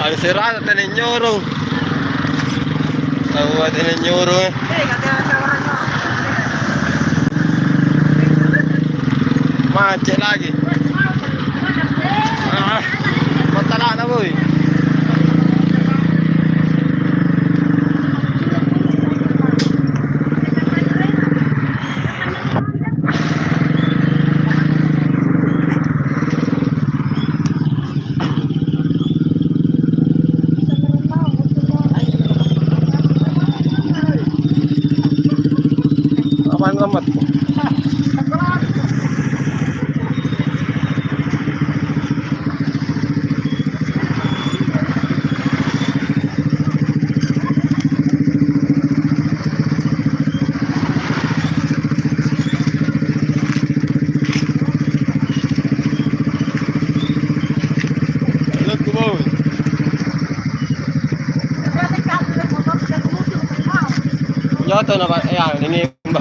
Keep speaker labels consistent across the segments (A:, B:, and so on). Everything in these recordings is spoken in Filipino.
A: Ang sira, tininyurong. Tawa, tininyurong eh. Macet lagi. Ah, matala na boy. Apaan amat? Yoto na ba? Ayan, inimba.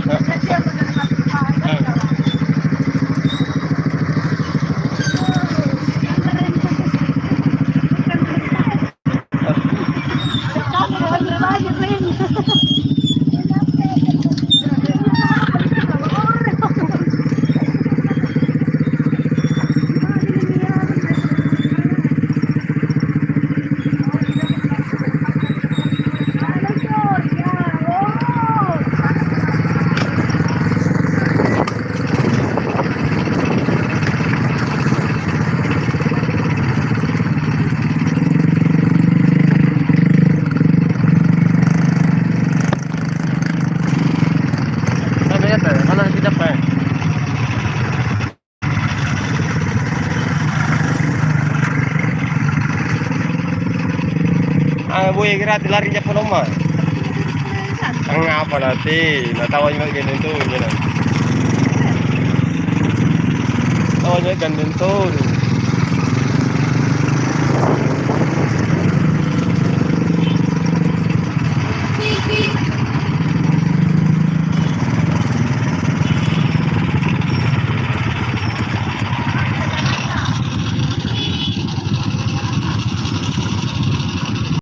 A: Mana tidak apa? Boy, gratis lari niya pa naman. Ang nga pa natin. Natawa niyo ganun to. Tawa niyo ganun to.